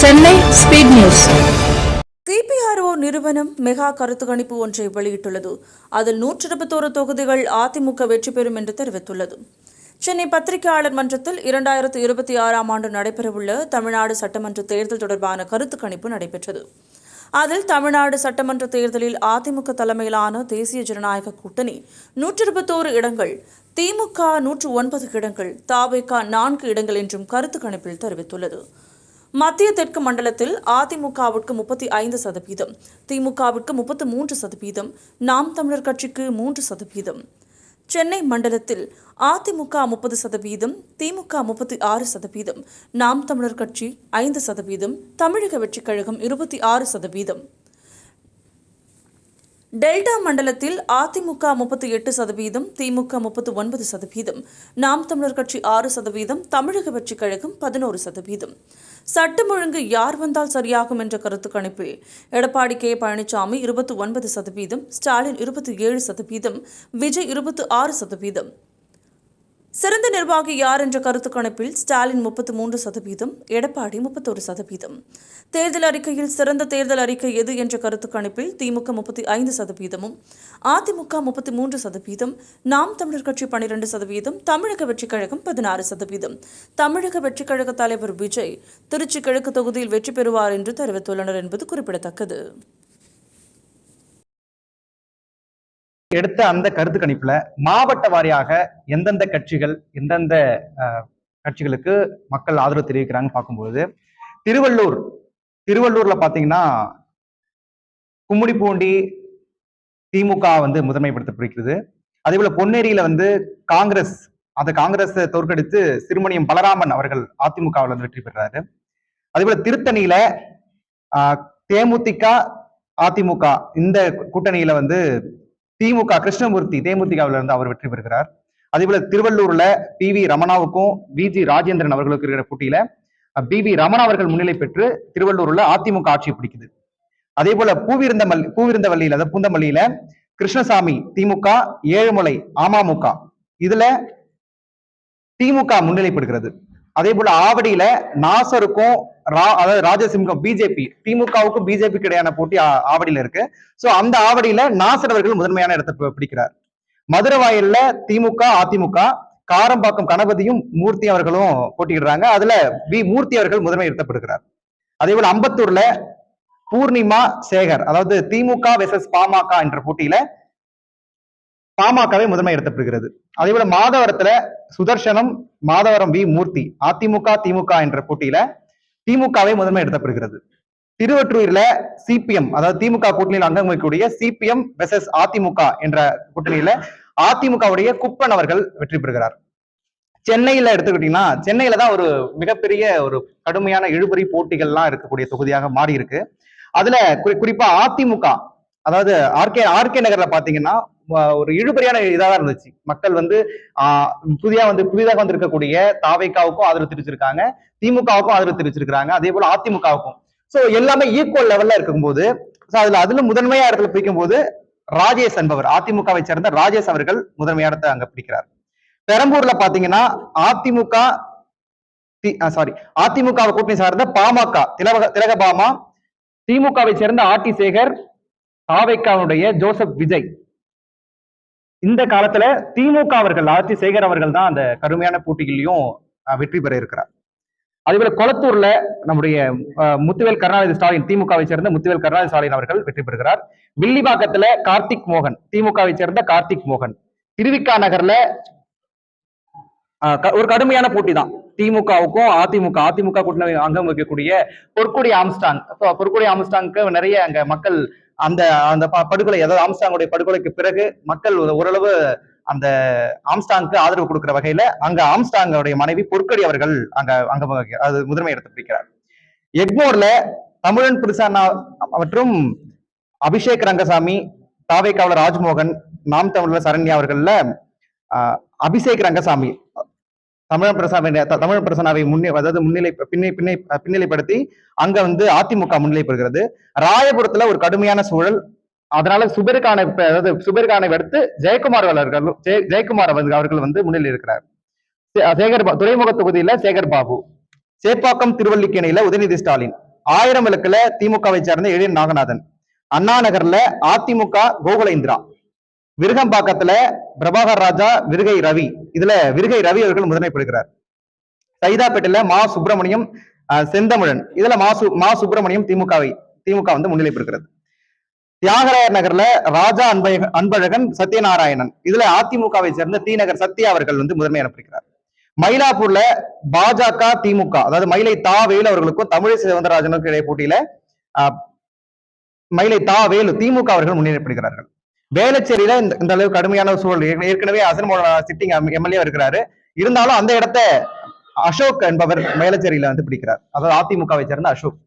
Chennai speed news. டிபிஆர்ஓ நிறுவனம் mega கருத்து கணிப்பு ஒன்றை வெளியிட்டுள்ளது. அதில் 121 தொகுதிகள் அதிமுக வெற்றி பெறும் என்று தெரிவித்துள்ளது. சென்னை பத்திரிகையாளர் மன்றத்தில் 2026ஆம் ஆண்டு நடைபெறவுள்ள தமிழ்நாடு சட்டமன்ற தேர்தல் தொடர்பான கருத்து கணிப்பு நடைபெற்றது. அதில் தமிழ்நாடு சட்டமன்ற தேர்தலில் அதிமுக தலைமையிலான தேசிய ஜனநாயக கூட்டணி 121 இடங்கள், திமுக 109 இடங்கள், தவேக 4 இடங்கள் என்றும் கருத்து கணிப்பில் தெரிவித்துள்ளது. மத்திய தெற்கு மண்டலத்தில் அதிமுகவிற்கு 35%, திமுகவிற்கு 33%, நாம் தமிழர் கட்சிக்கு 3%. சென்னை மண்டலத்தில் அதிமுக 30%, திமுக 36%, நாம் தமிழர் கட்சி 5%, தமிழக வெற்றிக் கழகம் 26%. டெல்டா மண்டலத்தில் அதிமுக 38%, திமுக 39%, நாம் தமிழர் கட்சி 6%, தமிழக வெற்றிக் கழகம் 11%. சட்டம் ஒழுங்கு யார் வந்தால் சரியாகும் என்ற கருத்து கணிப்பில் எடப்பாடி கே. பழனிசாமி 29%, ஸ்டாலின் 27%, விஜய் 26%. சிறந்த நிர்வாகி யார் என்ற கருத்து கணிப்பில் ஸ்டாலின் 33%, எடப்பாடி 31%. தேர்தல் அறிக்கையில் சிறந்த தேர்தல் அறிக்கை எது என்ற கருத்து கணிப்பில் திமுக 35%, அதிமுக 33%, நாம் தமிழர் கட்சி 12%, தமிழக வெற்றிக் கழகம் 16%. தமிழக வெற்றிக் கழக தலைவர் விஜய் திருச்சி கிழக்கு தொகுதியில் வெற்றி பெறுவார் என்று தெரிவித்துள்ளனர் என்பது குறிப்பிடத்தக்கது. எடுத்த அந்த கருத்து கணிப்புல மாவட்ட வாரியாக எந்தெந்த கட்சிகள் எந்தெந்த கட்சிகளுக்கு மக்கள் ஆதரவு தெரிவிக்கிறாங்க பார்க்கும்போது திருவள்ளூர்ல பாத்தீங்கன்னா கும்மிடிப்பூண்டி திமுக முதன்மைப்படுத்தப்படுகிறது. அதே போல பொன்னேரியில காங்கிரஸ் தோற்கடித்து சிறுமணியம் பலராமன் அவர்கள் அதிமுகவில் வெற்றி பெறாரு. அதே போல திருத்தணியில தேமுதிக அதிமுக இந்த கூட்டணியில திமுக கிருஷ்ணமூர்த்தி தேமுதிகவில் இருந்து அவர் வெற்றி பெறுகிறார். அதே போல திருவள்ளூர்ல PV ரமணாவுக்கும் VG ராஜேந்திரன் அவர்களுக்கு இருக்கிற போட்டியில PV ரமணா அவர்கள் முன்னிலை பெற்று திருவள்ளூர்ல அதிமுக ஆட்சி பிடிக்குது. அதே போல பூவிருந்தவல்லியில பூந்தமல்லியில கிருஷ்ணசாமி திமுக, ஏழுமலை அமமுக இதுல திமுக முன்னிலைப்படுகிறது. அதே போல ஆவடியில நாசருக்கும் அதாவது ராஜசிங்கம் பிஜேபி, திமுகவுக்கும் பிஜேபிக்கு இடையான போட்டி ஆவடியில இருக்கு. சோ அந்த ஆவடியில நாசர் அவர்கள் முதன்மையான இடத்தை பிடிக்கிறார். மதுரவாயல்ல திமுக அதிமுக, காரம்பாக்கம் கணபதியும் மூர்த்தி அவர்களும் போட்டியிடுறாங்க. அதுல மூர்த்தி அவர்கள் முதன்மை இடத்தப்படுகிறார். அதே போல அம்பத்தூர்ல பூர்ணிமா சேகர், அதாவது திமுக வெர்சஸ் பாமக என்ற போட்டியில பாமகவே முதன்மை எடுத்தப்படுகிறது. அதே போல மாதவரத்துல சுதர்சனம், மாதவரம் மூர்த்தி, அதிமுக திமுக என்ற போட்டியில திமுகவை முதன்மை எடுத்தப்படுகிறது. திருவற்றூர்ல CPM, அதாவது திமுக கூட்டணியில் அங்கம் வகிக்கக்கூடிய CPM வெர்சஸ் அதிமுக என்ற கூட்டணியில அதிமுகவுடைய குப்பன் அவர்கள் வெற்றி பெறுகிறார். சென்னையில எடுத்துக்கிட்டீங்கன்னா சென்னையில தான் ஒரு மிகப்பெரிய ஒரு கடுமையான இழுபறி போட்டிகள்லாம் இருக்கக்கூடிய தொகுதியாக மாறி இருக்கு. அதுல குறிப்பா அதிமுக, அதாவது ஆர்கே நகர்ல பாத்தீங்கன்னா ஒரு இழுபறியான இதாக இருந்துச்சு. மக்கள் புதிதாக வந்திருக்கக்கூடிய தவேகாவுக்கும் ஆதரவு தெரிவிச்சிருக்காங்க, திமுகவுக்கும் ஆதரவு தெரிவிச்சிருக்காங்க, அதே போல அதிமுகவுக்கும். சோ எல்லாமே ஈக்குவல் லெவல்ல இருக்கும்போது அதுல முதன்மையா இடத்துல பிடிக்கும் போது ராஜேஷ் என்பவர், அதிமுகவை சேர்ந்த ராஜேஷ் அவர்கள் முதன்மையான இடத்தை அங்க பிடிக்கிறார். பெரம்பூர்ல பாத்தீங்கன்னா அதிமுக கூட்டணி சார்ந்த பாமக திலகபாமா, திமுகவை சேர்ந்த RT சேகர், தவேகாவுடைய ஜோசப் விஜய். இந்த காலத்துல திமுக அவர்கள் RT சேகர் அவர்கள் தான் அந்த கடுமையான போட்டிகளிலும் வெற்றி பெற இருக்கிறார். அதே போல கொளத்தூர்ல நம்முடைய முத்துவேல் கருணாநிதி ஸ்டாலின், திமுகவை சேர்ந்த முத்துவேல் கருணாநிதி ஸ்டாலின் அவர்கள் வெற்றி பெறுகிறார். வில்லிவாக்கத்துல கார்த்திக் மோகன், திமுகவை சேர்ந்த கார்த்திக் மோகன். திருவிக்கா நகர்ல ஒரு கடுமையான போட்டி தான் திமுகவுக்கும் அதிமுக கூட்டணி அங்கம் வகிக்கக்கூடிய பொற்கொடி ஆம்ஸ்டாங்க்கு நிறைய அங்க மக்கள் அந்த படுகொலை, அதாவது ஆம்ஸ்டாங்குடைய படுகொலைக்கு பிறகு மக்கள் ஓரளவு அந்த ஆம்ஸ்டாங்க்கு ஆதரவு கொடுக்கிற வகையில அங்க ஆம்ஸ்டாங்குடைய மனைவி பொற்கொடி அவர்கள் அது முதன்மை இடத்தை பிடிக்கிறார். எக்மோர்ல தமிழன் பிரசன்னா மற்றும் அபிஷேக் ரங்கசாமி, தவேகாவுல ராஜ்மோகன், நாம் தமிழர் சரண்யா அவர்கள்ல அபிஷேக் ரங்கசாமி தமிழ் பிரசன்னாவை பின்னிலைப்படுத்தி அங்க அதிமுக முன்னிலை பெறுகிறது. ராயபுரத்துல ஒரு கடுமையான சூழல், அதனால சுபேர்கானை அடுத்து ஜெயக்குமார் அவர்கள் முன்னிலை இருக்கிறார். துறைமுக தொகுதியில சேகர் பாபு, சேப்பாக்கம் திருவல்லிக்கேணியில உதயநிதி ஸ்டாலின், 1000 விளக்குல திமுகவை சேர்ந்த எழில் நாகநாதன், அண்ணா நகர்ல அதிமுக கோகுலேந்திரா, விருகம்பாக்கத்துல பிரபாகர் ராஜா, விருகை ரவி, இதுல விருகை ரவி அவர்கள் முதன்மை பெறுகிறார். சைதாப்பேட்டையில மா சுப்பிரமணியம், செந்தமிழன், இதுல மா சுப்பிரமணியம் திமுக வந்து முன்னிலை பெறுகிறது. தியாகராயர் நகர்ல ராஜா அன்பழகன், சத்யநாராயணன், இதுல அதிமுகவை சேர்ந்த டி நகர் சத்யா அவர்கள் வந்து முதன்மை அனுப்பியிருக்கிறார். மயிலாப்பூர்ல பாஜக திமுக, அதாவது மயிலை தா வேலு அவர்களுக்கும் தமிழிசை சவுந்தரராஜனுக்கும் இடையே போட்டியில மயிலை தா வேலு திமுக அவர்கள் முன்னேறப்படுகிறார்கள். வேளச்சேரியில இந்த அளவுக்கு கடுமையான சூழல், ஏற்கனவே அசன் சிட்டிங் எம்எல்ஏ இருக்கிறாரு, இருந்தாலும் அந்த இடத்த அசோக் என்பவர் வேளச்சேரியில வந்து பிடிக்கிறார். அதாவது அதிமுகவை சேர்ந்த அசோக்.